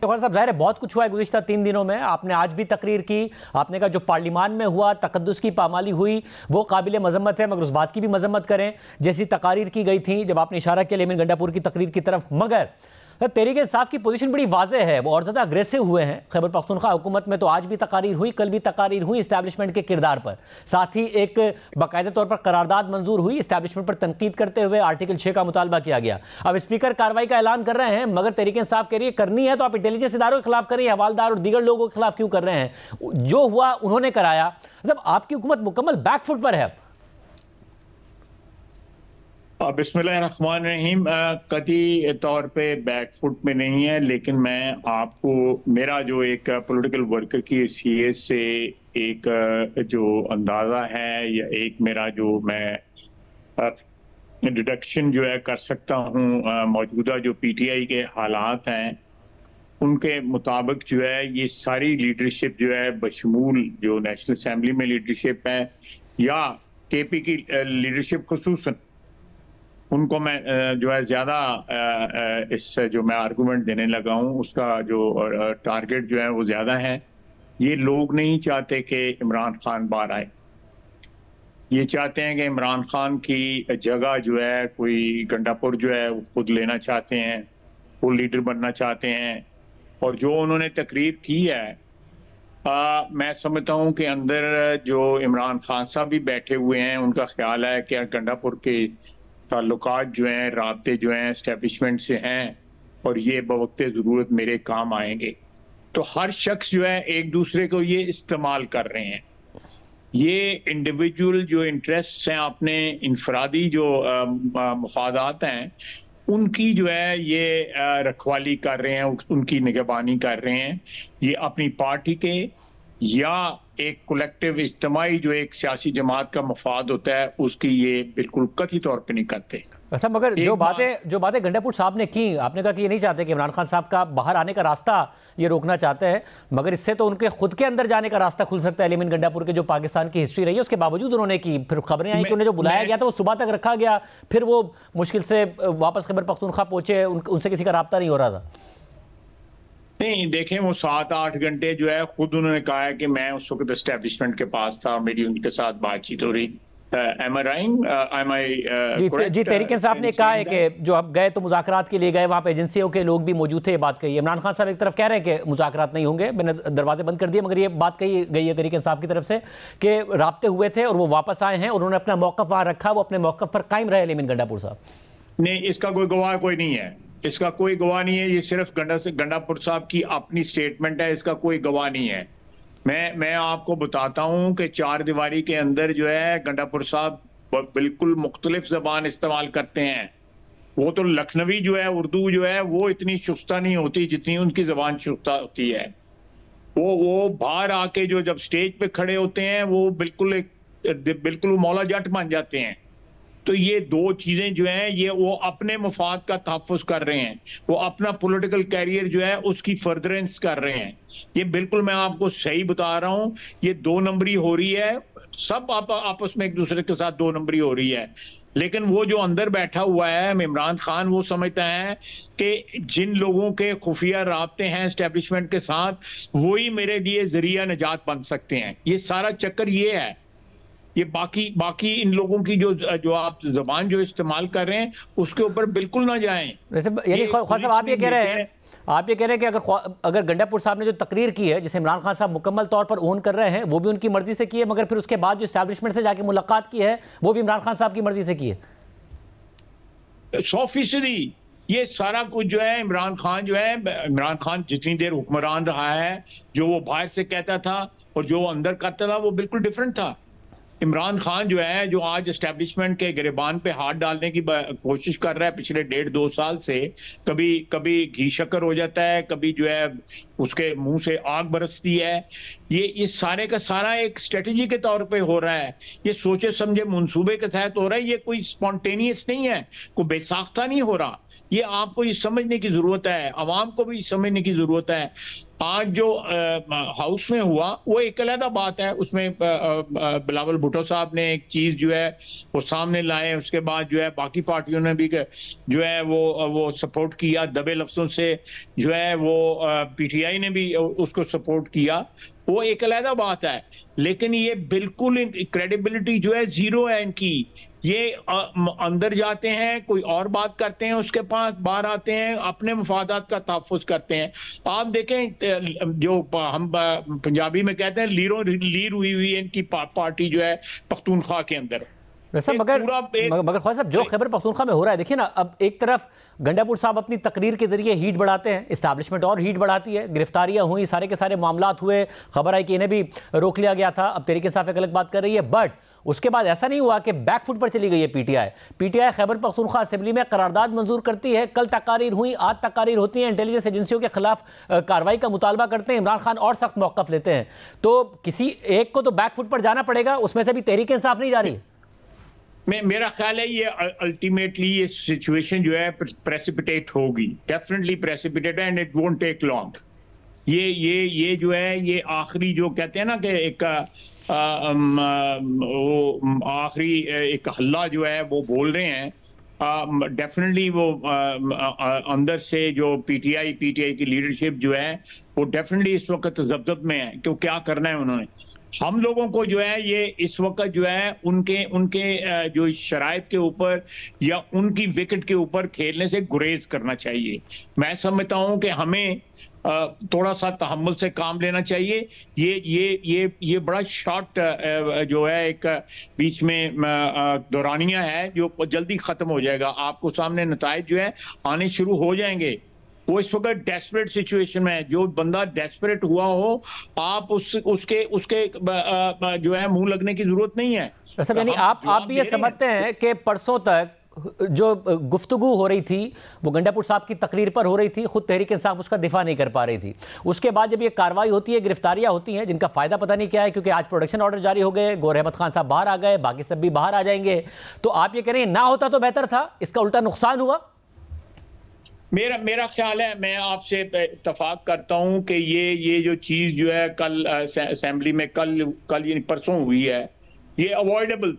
खान साहब, ज़ाहिर है बहुत कुछ हुआ है गुज़िश्ता 3 दिनों में। आपने आज भी तकरीर की, आपने कहा जो पार्लियामान में हुआ, तकद्दुस की पामाली हुई, वो काबिल मजम्मत है, मगर उस बात की भी मजम्मत करें जैसी तकारीर की गई थी, जब आपने इशारा किया लेमिन गंडापुर की तकरीर की तरफ। मगर तहरीक इंसाफ की पोजीशन बड़ी वाज़ेह है, वो और ज़्यादा अग्रेसिव हुए हैं। खैबर पख्तूनख्वा हुकूमत में तो आज भी तकारीर हुई, कल भी तकारीर हुई इस्टेब्लिशमेंट के किरदार पर। साथ ही एक बाकायदा तौर पर करारदाद मंजूर हुई, इस्टेब्लिशमेंट पर तनकीद करते हुए आर्टिकल 6 का मुतालबा किया गया। अब स्पीकर कार्रवाई का ऐलान कर रहे हैं, मगर तहरीक इंसाफ कह रही है करनी है तो आप इंटेलिजेंस इदारों के खिलाफ करिए, हवालदार और दीगर लोगों के खिलाफ क्यों कर रहे हैं? जो हुआ उन्होंने कराया। मतलब आपकी हुकूमत मुकम्मल बैकफुट पर है। बिस्मिल्लाहिर्रहमानिर्रहीम। कतई तौर पे बैकफुट में नहीं है, लेकिन मैं आपको मेरा जो एक पॉलिटिकल वर्कर की हैसियत से एक जो अंदाज़ा है या एक मेरा जो मैं डिडक्शन जो है कर सकता हूँ मौजूदा जो पीटीआई के हालात हैं उनके मुताबिक जो है ये सारी लीडरशिप जो है बशमूल जो नेशनल असेंबली में लीडरशिप है या केपी की लीडरशिप खुसूसन, उनको मैं जो है ज़्यादा इस जो मैं आर्गूमेंट देने लगा हूँ उसका जो टारगेट जो है वो ज़्यादा है। ये लोग नहीं चाहते कि इमरान खान बाहर आए, ये चाहते हैं कि इमरान खान की जगह जो है कोई गंडापुर जो है वो खुद लेना चाहते हैं, वो लीडर बनना चाहते हैं। और जो उन्होंने तकरीर की है मैं समझता हूँ कि अंदर जो इमरान खान साहब भी बैठे हुए हैं उनका ख्याल है कि गंडापुर के ताल्लुकात जो हैं, राब्ते जो हैं एस्टेब्लिशमेंट से हैं और ये बवक्ते ज़रूरत मेरे काम आएंगे। तो हर शख्स जो है एक दूसरे को ये इस्तेमाल कर रहे हैं। ये इंडिविजुअल जो इंटरेस्ट हैं, अपने इनफरादी जो मफादात हैं उनकी जो है ये रखवाली कर रहे हैं, उनकी निगहबानी कर रहे हैं। ये अपनी पार्टी के या एक कलेक्टिव इज्तिमाई जो एक सियासी जमात का मफाद होता है उसकी ये बिल्कुल कथित तौर पे नहीं करते। अच्छा, मगर जो बातें गंडापुर साहब ने की, आपने कहा कि ये नहीं चाहते कि इमरान खान साहब का बाहर आने का रास्ता ये रोकना चाहते हैं, मगर इससे तो उनके खुद के अंदर जाने का रास्ता खुल सकता है। लेमिन गंडापुर के जो पाकिस्तान की हिस्ट्री रही है उसके बावजूद उन्होंने की, फिर खबरें आई कि उन्हें जो बुलाया गया था वो सुबह तक रखा गया, फिर वो मुश्किल से वापस खैबर पख्तूनख्वा पहुंचे, उनसे किसी का राब्ता नहीं हो रहा था। नहीं, देखें वो 7-8 घंटे जो है खुद उन्होंने कहा है कि मैं उस वक्त एस्टेब्लिशमेंट के पास था, मेरी उनके साथ बातचीत हो रही। जी, तहरीक इंसाफ ने कहा है कि जो आप गए तो मुज़ाकरात के लिए गए, वहाँ पे एजेंसियों के लोग भी मौजूद थे, ये बात कही। इमरान खान साहब एक तरफ कह रहे हैं कि मुज़ाकरात नहीं होंगे, मैंने दरवाजे बंद कर दिए, मगर ये बात कही गई है तहरीक इंसाफ की तरफ से कि राब्ते हुए थे और वो वापस आए हैं, उन्होंने अपना मौक़िफ़ वहाँ रखा, वो अपने मौक़िफ़ पर कायम रहे। लेमिन गंडापुर साहब नहीं, इसका कोई गवाह कोई नहीं है, इसका कोई गवाह नहीं है। ये सिर्फ गंडापुर साहब की अपनी स्टेटमेंट है, इसका कोई गवाह नहीं है। मैं आपको बताता हूं कि 4 दीवारी के अंदर जो है गंडापुर साहब बिल्कुल मुख्तलिफ जबान इस्तेमाल करते हैं। वो तो लखनवी जो है, उर्दू जो है वो इतनी शुस्ता नहीं होती जितनी उनकी जबान शुस्ता होती है। वो बाहर आके जो जब स्टेज पे खड़े होते हैं वो बिल्कुल मौला जट बन जाते हैं। तो ये दो चीजें जो हैं ये वो अपने मफाद का तहफ़्फ़ुज़ कर रहे हैं, वो अपना पॉलिटिकल कैरियर जो है उसकी फर्दरेंस कर रहे हैं। ये बिल्कुल मैं आपको सही बता रहा हूं, ये 2 नंबरी हो रही है, सब आपस में एक दूसरे के साथ 2 नंबरी हो रही है। लेकिन वो जो अंदर बैठा हुआ है इमरान खान, वो समझता है कि जिन लोगों के खुफिया राब्ते हैं एस्टेब्लिशमेंट के साथ, वही मेरे लिए जरिया निजात बन सकते हैं। ये सारा चक्कर ये है। ये बाकी इन लोगों की जो आप जबान जो इस्तेमाल कर रहे हैं उसके ऊपर बिल्कुल ना जाएं। यानी ख्वाजा साहब आप ये कह रहे हैं कि अगर गंडापुर साहब ने जो तकरीर की है जिसे इमरान खान साहब मुकम्मल तौर पर ओन कर रहे हैं, वो भी उनकी मर्जी से की है, मगर फिर उसके बाद जो एस्टैब्लिशमेंट से जाके मुलाकात की है वो भी इमरान खान साहब की मर्जी से की है 100%। ये सारा कुछ जो है इमरान खान जितनी देर हुक्मरान रहा है, जो वो बाहर से कहता था और जो वो अंदर करता था वो बिल्कुल डिफरेंट था। इमरान खान जो है जो आज एस्टेब्लिशमेंट के गिरबान पे हाथ डालने की कोशिश कर रहा है पिछले 1.5-2 साल से, कभी घी शक्कर हो जाता है, कभी जो है उसके मुंह से आग बरसती है। ये सारे का सारा एक स्ट्रेटजी के तौर पे हो रहा है, ये सोचे समझे मंसूबे के तहत हो रहा है। ये कोई स्पॉन्टेनियस नहीं है, कोई बेसाख्ता नहीं हो रहा। ये आपको ये समझने की जरूरत है, अवाम को भी समझने की जरूरत है। आज जो हाउस में हुआ वो एक अलग बात है। उसमें बिलावल भुट्टो साहब ने एक चीज जो है वो सामने लाए, उसके बाद जो है बाकी पार्टियों ने भी जो है वो सपोर्ट किया दबे लफ्जों से, जो है वो पीटीआई ने भी उसको सपोर्ट किया, वो एक अलग बात है। लेकिन ये बिल्कुल क्रेडिबिलिटी जो है जीरो है इनकी। ये अंदर जाते हैं, कोई और बात करते हैं, उसके पास बाहर आते हैं, अपने मफादात का तहफ़्फ़ुज़ करते हैं। आप देखें जो हम पंजाबी में कहते हैं लीर हुई हुई इनकी पार्टी जो है पख्तूनख्वा के अंदर। मगर ख्वाजा साहब, जो खैबर पख्तूनख्वा में हो रहा है, देखिए ना, अब एक तरफ गंडापुर साहब अपनी तकरीर के जरिए हीट बढ़ाते हैं, इस्टेब्लिशमेंट और हीट बढ़ाती है, गिरफ्तारियां हुई, सारे के सारे मामलात हुए, खबर आई कि इन्हें भी रोक लिया गया था, अब तहरीक इंसाफ एक अलग बात कर रही है। बट उसके बाद ऐसा नहीं हुआ कि बैकफुट पर चली गई है पीटीआई खैबर पख्तूनख्वा असेंबली में करारदाद मंजूर करती है, कल तकारीर हुई, आज तकारीर होती हैं, इंटेलिजेंस एजेंसियों के खिलाफ कार्रवाई का मुतालबा करते हैं, इमरान खान और सख्त मौक़िफ़ लेते हैं। तो किसी एक को तो बैकफुट पर जाना पड़ेगा, उसमें से भी तहरीक इंसाफ नहीं जा रही। मेरा ख्याल है ये अल्टीमेटली ये सिचुएशन जो है प्रेसिपिटेट होगी, definitely precipitate, and it won't take long. ये जो है ये आखिरी जो कहते हैं ना कि एक वो आखिरी एक हल्ला जो है वो बोल रहे हैं। डेफिनेटली वो अंदर से जो पीटीआई की लीडरशिप जो है वो डेफिनेटली इस वक्त जब्त में है कि क्या करना है उन्होंने। हम लोगों को जो है ये इस वक्त जो है उनके जो शराइत के ऊपर या उनकी विकेट के ऊपर खेलने से गुरेज करना चाहिए। मैं समझता हूं कि हमें थोड़ा सा तहम्मुल से काम लेना चाहिए। ये बड़ा शॉर्ट जो है एक बीच में दौरानिया है जो जल्दी खत्म हो जाएगा। आपको सामने नताइज जो है आने शुरू हो जाएंगे। वो इस वक्त डेस्परेट सिचुएशन में है। जो बंदा डेस्परेट हुआ हो, आप उसके जो है मुंह लगने की जरूरत नहीं है। यानी आप भी ये समझते हैं कि परसों तक जो गुफ्तगू हो रही थी वो गंडापुर साहब की तकरीर पर हो रही थी, खुद तहरीक इंसाफ उसका दिफा नहीं कर पा रही थी। उसके बाद जब ये कार्रवाई होती है, गिरफ्तारियां होती हैं, जिनका फायदा पता नहीं क्या है, क्योंकि आज प्रोडक्शन ऑर्डर जारी हो गए, गौर अहमद खान साहब बाहर आ गए, बाकी सब भी बाहर आ जाएंगे, तो आप ये कह रहे हैं ना होता तो बेहतर था, इसका उल्टा नुकसान हुआ। मेरा ख्याल है, मैं आपसे इत्तफाक करता हूं कि ये जो चीज जो है कल असेंबली में कल परसों हुई है, ये अवॉइडेबल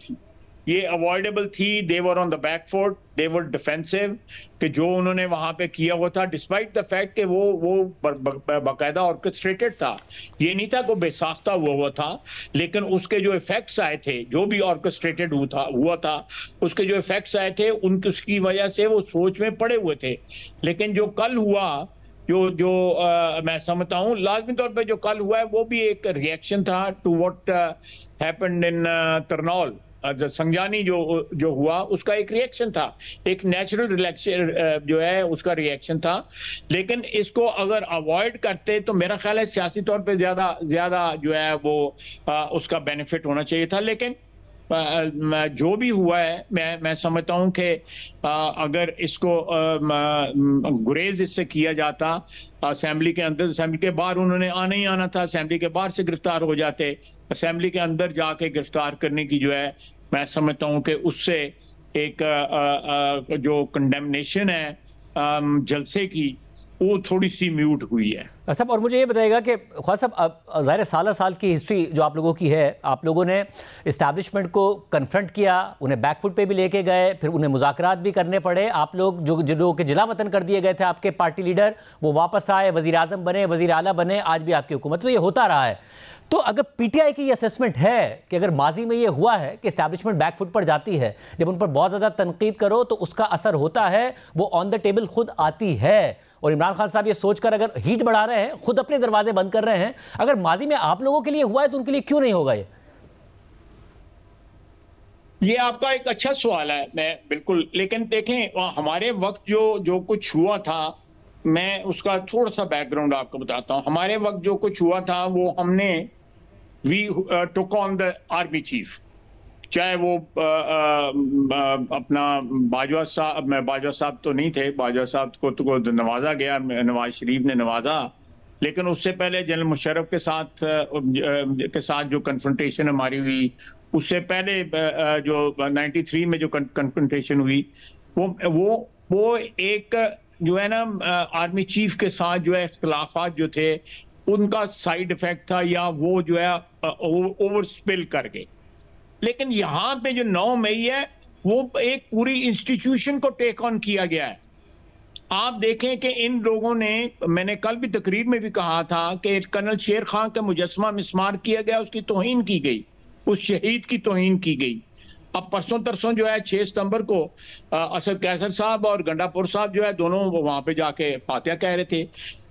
थी। They were on the back foot, they were defensive, कि जो उन्होंने वहां पे किया हुआ था, डिस्पाइट द फैक्ट कि वो बाकायदा ऑर्केस्ट्रेटेड था। ये नहीं था को बेसाख्ता हुआ था, लेकिन उसके जो इफेक्ट्स आए थे, जो भी ऑर्केस्ट्रेटेड हुआ था, उसके जो इफेक्ट्स आए थे उसकी वजह से वो सोच में पड़े हुए थे। लेकिन जो कल हुआ, जो मैं समझता हूँ लाजमी तौर पे जो कल हुआ है वो भी एक रिएक्शन था to what happened in Tarnaul. संजानी जो हुआ उसका एक रिएक्शन था, एक नेचुरल रिएक्शन जो है उसका रिएक्शन था। लेकिन इसको अगर अवॉइड करते तो मेरा ख्याल है सियासी तौर पे ज्यादा जो है वो उसका बेनिफिट होना चाहिए था। लेकिन जो भी हुआ है, मैं समझता हूं कि अगर इसको गुरेज इससे किया जाता असेंबली के अंदर, असेंबली के बाहर उन्होंने आना ही आना था, असेंबली के बाहर से गिरफ्तार हो जाते, असेंबली के अंदर जाके गिरफ्तार करने की जो है मैं समझता हूं कि उससे एक जो कंडेमनेशन है जलसे की, वो थोड़ी सी म्यूट हुई है। साहब, और मुझे ये बताइएगा कि ख्वाजा साहब, ज़ाहिर साल की हिस्ट्री जो आप लोगों की है, आप लोगों ने इस्टेब्लिशमेंट को कन्फ्रंट किया, उन्हें बैकफुट पे भी लेके गए, फिर उन्हें मुज़ाकरात भी करने पड़े। आप लोग जो कि जिला वतन कर दिए गए थे आपके पार्टी लीडर, वो वापस आए, वज़ीर आज़म बने, वज़ीर आला बने, आज भी आपकी हुकूमत। तो ये होता रहा है। तो अगर पीटीआई की असेसमेंट है कि अगर माजी में ये हुआ है कि इस्टेब्लिशमेंट बैकफुट पर जाती है, जब उन पर बहुत ज़्यादा तनकीद करो तो उसका असर होता है, वो ऑन द टेबल खुद आती है। और इमरान खान साहब ये सोचकर अगर हीट बढ़ा रहे हैं, खुद अपने दरवाजे बंद कर रहे हैं, अगर माजी में आप लोगों के लिए हुआ है तो उनके लिए क्यों नहीं होगा? ये आपका एक अच्छा सवाल है, मैं बिल्कुल। लेकिन देखें, हमारे वक्त जो कुछ हुआ था, मैं उसका थोड़ा सा बैकग्राउंड आपको बताता हूं। हमारे वक्त जो कुछ हुआ था वो हमने we took on the army chief, चाहे वो अपना बाजवा साहब तो नहीं थे, बाजवा साहब को तो नवाजा गया, नवाज शरीफ ने नवाजा, लेकिन उससे पहले जनरल मुशर्रफ के साथ जो कन्फ्रंटेशन हमारी हुई, उससे पहले जो 93 में जो कन्फ्रंटेशन हुई, वो एक जो है ना आर्मी चीफ के साथ जो है इख्तिलाफात जो थे उनका साइड इफेक्ट था या वो जो है ओवर स्पिल कर गए। लेकिन यहां पे जो 9 मई है वो एक पूरी इंस्टीट्यूशन को टेक ऑन किया गया है। आप देखें कि इन लोगों ने, मैंने कल भी तकरीर में भी कहा था कि कर्नल शेर खान का मुजस्समा मिसमार किया गया, उसकी तौहीन की गई, उस शहीद की तौहीन की गई। अब परसों तरसों जो है 6 सितंबर को असद कैसर साहब और गंडापुर साहब जो है दोनों वहां पे जाके फातिहा कह रहे थे।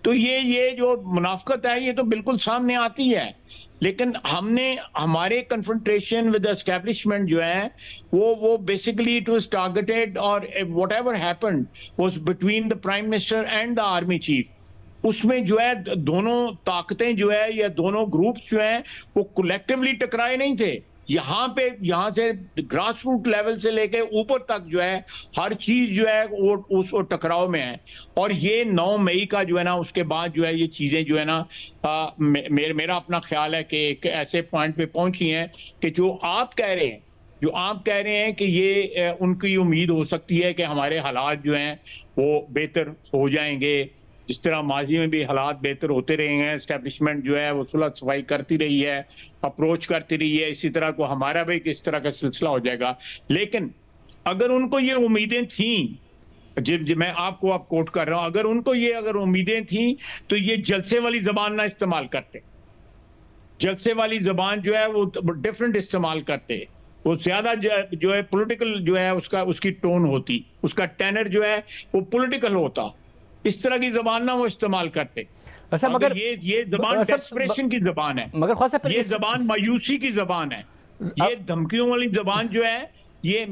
तो ये जो मुनाफकत है ये तो बिल्कुल सामने आती है। लेकिन हमने हमारे कन्फ्रंटेशन विद एस्टेब्लिशमेंट जो है वो बेसिकली इट वाज टारगेटेड, और whatever happened was between the prime minister and the army chief. उसमें जो है दोनों ताकतें जो है या दोनों ग्रुप्स जो है वो कलेक्टिवली टकराए नहीं थे। यहां से ग्रास रूट लेवल से लेके ऊपर तक जो है हर चीज जो है वो उस टकराव में है। और ये 9 मई का जो है ना उसके बाद जो है ये चीजें जो है ना मेरा अपना ख्याल है कि एक ऐसे पॉइंट पे पहुंची हैं कि जो आप कह रहे हैं कि ये उनकी उम्मीद हो सकती है कि हमारे हालात जो हैं वो बेहतर हो जाएंगे। जिस तरह माजी में भी हालात बेहतर होते रहे हैं, एस्टेब्लिशमेंट जो है वो सुलह सफाई करती रही है, अप्रोच करती रही है, इसी तरह को हमारा भी किस तरह का सिलसिला हो जाएगा। लेकिन अगर उनको ये उम्मीदें थी, जब मैं आपको अब कोट कर रहा हूं, अगर उम्मीदें थी तो ये जलसे वाली जबान ना इस्तेमाल करते। जलसे वाली जबान जो है वो डिफरेंट इस्तेमाल करते, वो ज्यादा जो है पॉलिटिकल जो है उसकी टोन होती, उसका टेनर जो है वो पॉलिटिकल होता। इस तरह की जबान ना वो इस्तेमाल करते। अच्छा, मगर ये जबान डेस्परेशन की जबान है, मगर ये जबान मायूसी की जबान है, ये धमकियों वाली जबान जो है ये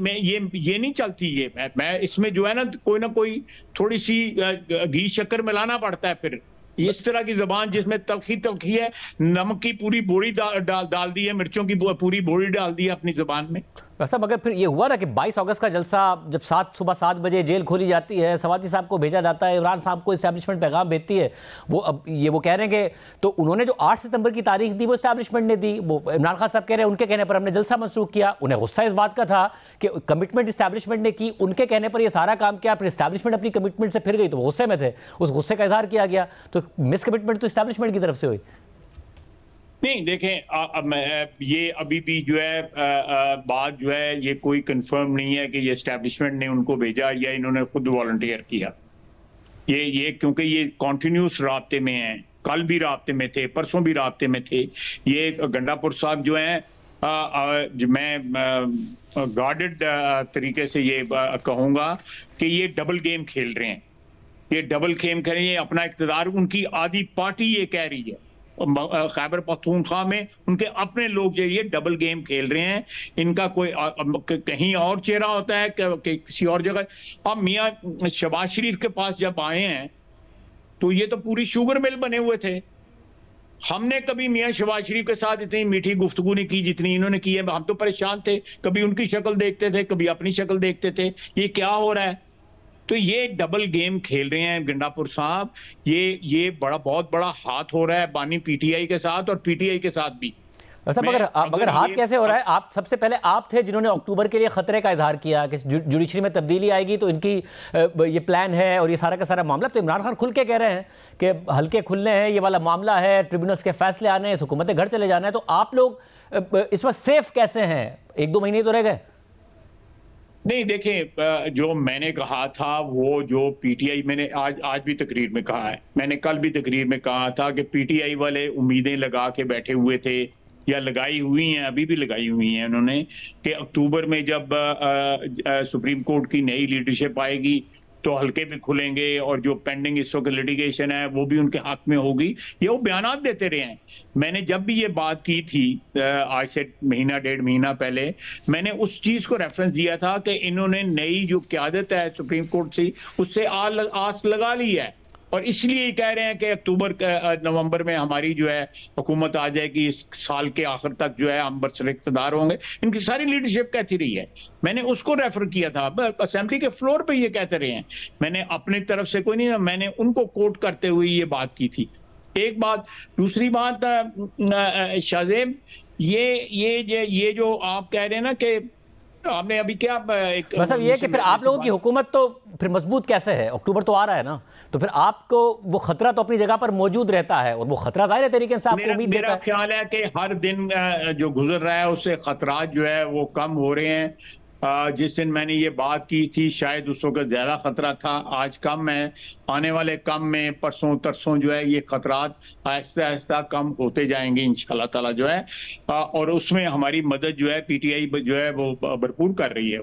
नहीं चलती। ये मैं इसमें जो है ना कोई थोड़ी सी घी शक्कर मिलाना पड़ता है। फिर इस तरह की जबान जिसमें तलखी है, नमक की पूरी बोरी डाल दी है, मिर्चों की पूरी बोरी डाल दी है अपनी जबान में। वैसा मगर फिर ये हुआ ना कि 22 अगस्त का जलसा जब सुबह 7 बजे जेल खोली जाती है, सवाती साहब को भेजा जाता है, इमरान साहब को इस्टेब्लिशमेंट पैगाम भेजती है, वो कह रहे हैं कि तो उन्होंने जो 8 सितंबर की तारीख दी वो इस्टेब्लिशमेंट ने दी। वो इमरान खान साहब कह रहे हैं उनके कहने पर हमने जलसा मंसूख किया। उन्हें गुस्सा इस बात का था कि कमिटमेंट इस्टेब्लिशमेंट ने की, उनके कहने पर ये सारा काम किया, फिर इस्टेब्लिशमेंट अपनी कमिटमेंट से फिर गई तो वो गुस्से में थे, उस गुस्से का इजहार किया गया। तो मिस कमिटमेंट तो इस्टेब्लिशमेंट की तरफ से हुई। नहीं देखें, ये अभी भी जो है बात जो है ये कोई कंफर्म नहीं है कि ये एस्टेब्लिशमेंट ने उनको भेजा या इन्होंने खुद वॉलंटियर किया। ये क्योंकि ये कॉन्टिन्यूस राब्ते में हैं, कल भी राब्ते में थे, परसों भी राब्ते में थे। ये गंडापुर साहब जो हैं, मैं गार्डेड तरीके से ये कहूँगा कि ये डबल गेम खेल रहे हैं। ये डबल गेम खेल रहे हैं, अपना इक़्तिदार, उनकी आधी पार्टी ये कह रही है, खैबर पख्तूनख्वा में उनके अपने लोग जो ये डबल गेम खेल रहे हैं। इनका कोई कहीं और चेहरा होता है कि किसी और जगह। अब मियां शहबाज शरीफ के पास जब आए हैं तो ये तो पूरी शुगर मिल बने हुए थे। हमने कभी मियां शहबाज शरीफ के साथ इतनी मीठी गुफ्तगू नहीं की जितनी इन्होंने की है। हम तो परेशान थे, कभी उनकी शक्ल देखते थे, कभी अपनी शक्ल देखते थे, ये क्या हो रहा है। तो ये डबल गेम खेल रहे हैं गंडापुर साहब। ये बहुत बड़ा हाथ हो रहा है बानी पीटीआई के साथ और पीटीआई के साथ भी। वैसा मगर हाथ कैसे हो रहा है? आप सबसे पहले आप थे जिन्होंने अक्टूबर के लिए खतरे का इजहार किया कि जुडिशरी में तब्दीली आएगी तो इनकी ये प्लान है और ये सारा का सारा मामला। तो इमरान खान खुल के कह रहे हैं कि हल्के खुलने हैं, ये वाला मामला है, ट्रिब्यूनल्स के फैसले आने हैं, हुकूमत घर चले जाना है। तो आप लोग इस वक्त सेफ कैसे हैं? 1-2 महीने तो रह गए। नहीं देखें, जो मैंने कहा था वो जो पीटीआई, मैंने आज भी तकरीर में कहा है, मैंने कल भी तकरीर में कहा था कि पीटीआई वाले उम्मीदें लगा के बैठे हुए थे या लगाई हुई हैं, अभी भी लगाई हुई हैं उन्होंने, कि अक्टूबर में जब सुप्रीम कोर्ट की नई लीडरशिप आएगी तो हल्के भी खुलेंगे और जो पेंडिंग इस वक्त लिटिगेशन है वो भी उनके हक में होगी। ये वो बयानात देते रहे हैं। मैंने जब भी ये बात की थी आज से 1-1.5 महीना पहले, मैंने उस चीज को रेफरेंस दिया था कि इन्होंने नई जो क़यादत है सुप्रीम कोर्ट से उससे आस लगा ली है और इसलिए कह रहे हैं कि अक्टूबर नवंबर में हमारी जो है हुकूमत आ जाएगी, इस साल के आखिर तक जो है हम बरसर इक़्तिदार होंगे। इनकी सारी लीडरशिप कहती रही है, मैंने उसको रेफर किया था, असेंबली के फ्लोर पे ये कहते रहे हैं। मैंने अपनी तरफ से कोई नहीं, मैंने उनको कोट करते हुए ये बात की थी। एक बात। दूसरी बात, शाहजेब, ये जो आप कह रहे हैं ना कि आपने अभी क्या एक मतलब ये कि फिर आप लोगों की हुकूमत तो फिर मजबूत कैसे है? अक्टूबर तो आ रहा है ना, तो फिर आपको वो खतरा तो अपनी जगह पर मौजूद रहता है, और वो खतरा जाहिर तरीके से आपको उम्मीद देता है। मेरा ख्याल है कि हर दिन जो गुजर रहा है उससे खतरात जो है वो कम हो रहे हैं। जिस दिन मैंने ये बात की थी शायद उस वक्त ज्यादा खतरा था, आज कम है। आने वाले कम में परसों तरसों जो है ये खतरात आहिस्ता आहिस्ता कम होते जाएंगे इंशाल्लाह ताला जो है। और उसमें हमारी मदद जो है पीटीआई जो है वो भरपूर कर रही है।